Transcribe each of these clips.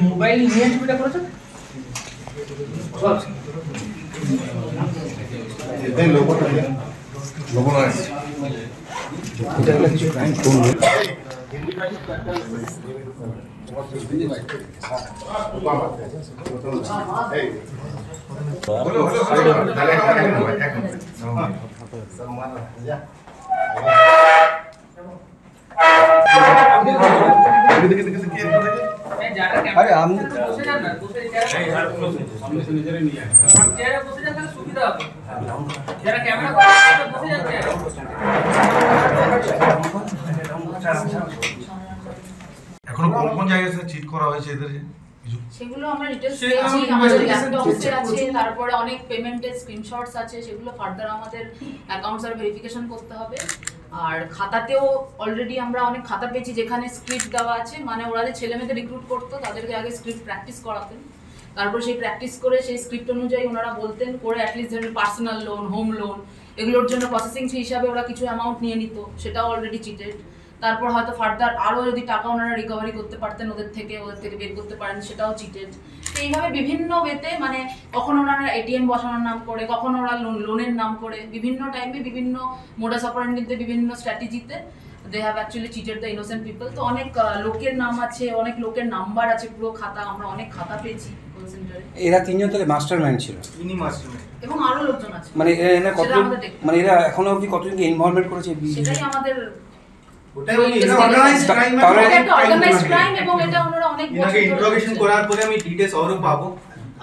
Mobile নিয়ে ছবিটা করেছো এই লোগোটা লোগো নয় এটা হলো কিছু ক্রাইম কোন अरे हम এখনো কোন কোন জায়গায় চিট করা হয়েছে এদের সেগুলো আমরা ডিটেইলস পেয়েছি আমাদের ল্যাপটপে আছে তারপরে অনেক পেমেন্টের স্ক্রিনশটস আছে সেগুলো ফার্দার আমাদের অ্যাকাউন্টস আর ভেরিফিকেশন করতে হবে আর খাতাতেও অলরেডি আমরা অনেক খাতা পেয়েছি যেখানে স্ক্রিপ্ট দেওয়া আছে মানে ওরা যে ছেলেমেয়েদের রিক্রুট করতো তাদেরকে আগে স্ক্রিপ্ট প্র্যাকটিস করাতেন তারপর সেই প্র্যাকটিস করে সেই স্ক্রিপ্ট অনুযায়ী ওনারা বলতেন করে অ্যাটলিস্ট ধরুন পার্সোনাল লোন হোম লোন এগুলোর জন্য প্রসেসিং ফি হিসাবে ওরা কিছু অ্যামাউন্ট নিয়ে নিত সেটাও অলরেডি চিটেড তারপর হয়তো ফার্দার আরও যদি টাকা ওনারা রিকভারি করতে পারতেন ওদের থেকে বের করতে পারেন সেটাও চিটেড তো এইভাবে বিভিন্ন ওয়েতে মানে কখনো ওনারা এটিএম বসানোর নাম করে কখনো ওরা লোনের নাম করে বিভিন্ন টাইমে বিভিন্ন মোডাস অপারেন্ডিতে বিভিন্ন স্ট্র্যাটেজিতে they have actually cheated the innocent people তো অনেক লোকের নাম আছে অনেক লোকের নাম্বার আছে পুরো খাতা আমরা অনেক খাতা পেয়েছি কল সেন্টারে এরা তিনজন তাহলে মাস্টারমাইন্ড ছিল ইনি মাস্টারমাইন্ড এবং আরো লোকজন আছে মানে এরা কত মানে এরা এখনো অবধি কতজনকে ইনভলভমেন্ট করেছে সেটাই আমাদের অর্গানাইজড ক্রাইম এবং এটা ওনারা অনেক বছর ইন্ট্রোগেশন করার পরে আমি ডিটেইলস আরো পাবো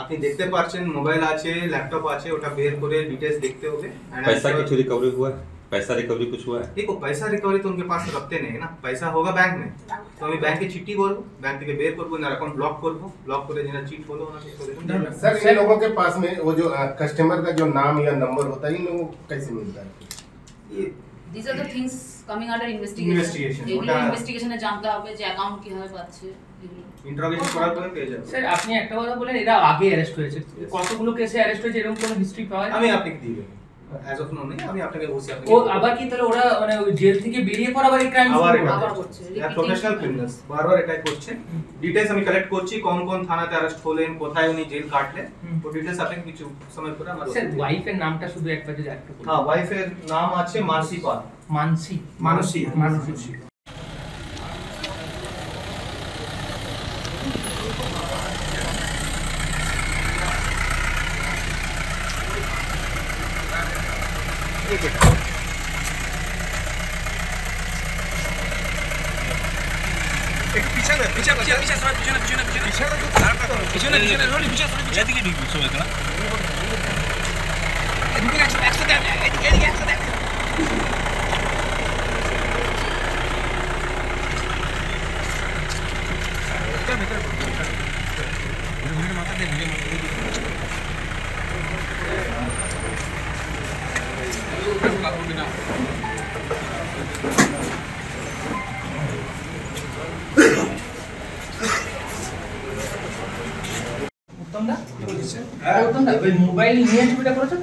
আপনি দেখতে পাচ্ছেন মোবাইল আছে लैपटॉप আছে ওটা বের করে डिटेल्स देखते होगे पैसा कुछ रिकवरी हुआ है पैसा रिकवरी कुछ हुआ है देखो पैसा रिकवरी तो उनके पास रखते नहीं है ना पैसा होगा बैंक में तो আমি ব্যাংকে চিঠি করব ব্যাংক থেকে বের করব না অ্যাকাউंट ब्लॉक করে যেটা চিট হলো ওনাকে করে দেব सर इन लोगों के पास में वो जो कस्टमर का जो नाम या नंबर होता है इन लोगों को कैसे मिलता है ये these are the things coming under investigation এগুলো ইনভেস্টিগেশনে জানতে হবে যে অ্যাকাউন্ট কিভাবে পাচ্ছে ইন্টারোগেশন করার পরে পেয়ে যাবে স্যার আপনি একটা কথা বলেন এরা আগে অ্যারেস্ট হয়েছে কতগুলো কেসে অ্যারেস্ট হয়েছে এরকম কোনো হিস্ট্রি পাওয়া আমি আপনাকে দিয়ে দেব অ্যাজ অফ নাও নেই আমি আপনাকে বলছি আপনি ও আবার কি তাহলে ওরা মানে ওই জেল থেকে বেরিয়ে পর আবার এই ক্রাইম আবার করছে প্রফেশনাল ক্রিমিনালস বারবার এটাই করছে ডিটেইলস আমি কালেক্ট করছি কোন কোন থানাতে অ্যারেস্ট হলেন কোথায় উনি জেল কাটলেন তো ডিটেইলস আপনাকে কিছু সময় পরে আমার স্যার ওয়াইফের নামটা শুধু একবার যদি একটু বলুন হ্যাঁ ওয়াইফের নাম আছে মানসি পাল মানসি মোবাইল নিয়ে ছবিটা করেছো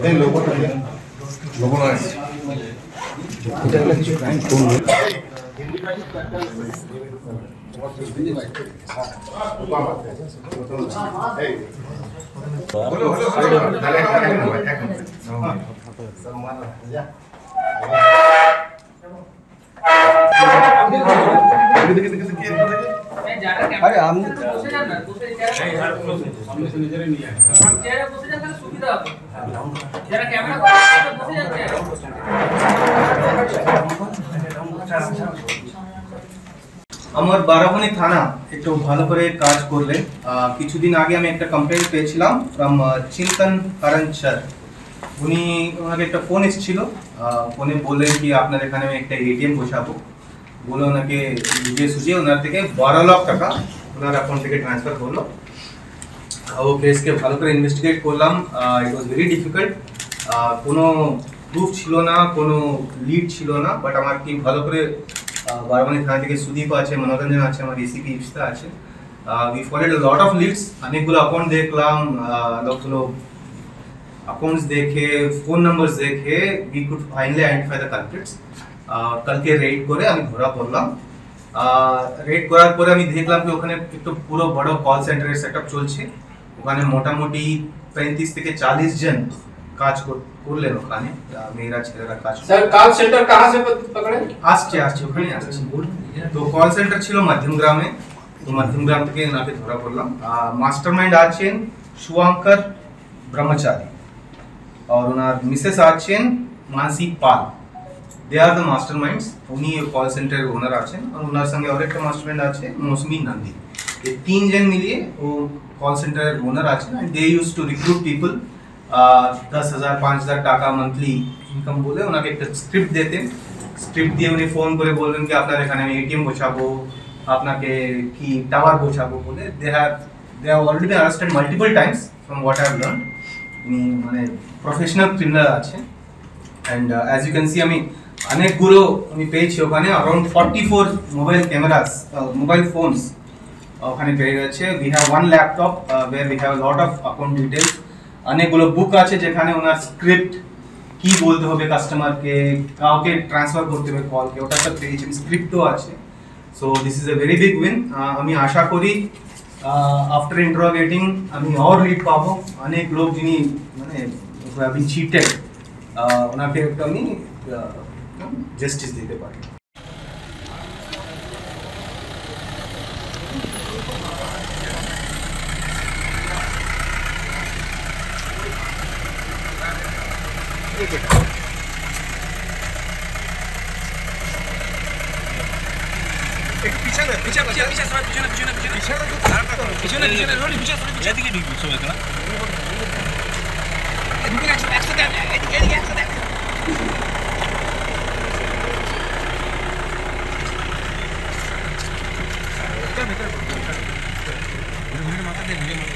এই লোগোটা লোগো নয় এটা হলো কিছু ক্রাইম কোন अरे हम আমার বারাবণী থানা একটু ভালো করে কাজ করলেন কিছুদিন আগে আমি একটা কমপ্লেইন্ট পেয়েছিলাম ফ্রম চিন্তন করঞ্চর উনি ওনাকে একটা ফোন এসেছিল, ফোনে বললেন কি আপনার এখানে আমি একটা এটিএম বসাবো, বলে ওনাকে বুঝিয়ে সুঝিয়ে ওনার থেকে 12 লাখ টাকা ওনার অ্যাকাউন্ট থেকে ট্রান্সফার হলো। ও কেসকে ভালো করে ইনভেস্টিগেট করলাম। ইট ওয়াজ ভেরি ডিফিকাল্ট, কোনো প্রুফ ছিল না, কোনো লিড ছিল না, বাট আমার টিম ভালো করে বারবানি থানা থেকে সুদীপ আছে, মনোরঞ্জন আছে, আমার এসিপি ইফতা আছে, we followed a lot of leads. অনেকগুলো অ্যাকাউন্ট দেখলাম, অনেকগুলো अकाउंट्स देखे, फोन नंबर्स देखे, we could finally identify the culprits. কালকে রেড করে আমি ধরা পড়লাম। রেড করার পরে আমি দেখলাম কি ওখানে একটু পুরো বড় কল সেন্টারের সেটআপ চলছে। ওখানে মোটামুটি 35 থেকে 40 জন কাজ করলেন ওখানে, মেয়েরা ছেলেরা কাজ। सर कॉल सेंटर कहाँ से पकड़े? আসছে ওখানে আসছে। তো কল সেন্টার ছিল মধ্যমগ্রামে, তো মধ্যমগ্রাম থেকে ওনাকে ধরা পড়লাম। মাস্টারমাইন্ড আছেন শুভঙ্কর ব্রহ্মচারী, और उनार Mrs आছেন Manasi Pal, they are the masterminds. উনি কল সেন্টারের ওনার আছেন, আর ওনার সঙ্গে আরেকটা মাস্টারমাইন্ড আছে মৌসুমী নন্দী। এই তিনজন মিলিয়ে ও কল সেন্টারের ওনার আছেন। They use to recruit people, 10,000 5,000 টাকা মান্থলি ইনকাম বলে ওনাকে একটা স্ক্রিপ্ট দিতেন। স্ক্রিপ্ট দিয়ে উনি ফোন করে বললেন কি আপনার এখানে আমি এটিএম বসাবো, আপনাকে কি টাওয়ার বসাবো বলে। They have already been arrested multiple times from what I have learn. উনি মানে প্রফেশনাল ক্রিমিনাল আছে। And as you can see আমি অনেকগুলো আমি পেয়েছি ওখানে, around 44 mobile cameras, mobile phones ওখানে পেয়ে গেছে। We have one laptop where we have lot of account details. অনেকগুলো বুক আছে যেখানে ওনার স্ক্রিপ্ট কি বলতে হবে কাস্টমারকে, কাউকে ট্রান্সফার করতে হবে কলকে, ওটা সব পেয়েছি, স্ক্রিপ্টও আছে। So this is a very big win. আমি আশা করি আফটার ইন্টারোগেটিং আমি और লিড পাবো। অনেক লোক যিনি মানে হ্যাভ চিটেড, ওনাকে একটু আমি জাস্টিস দিতে পারি। ভিতরে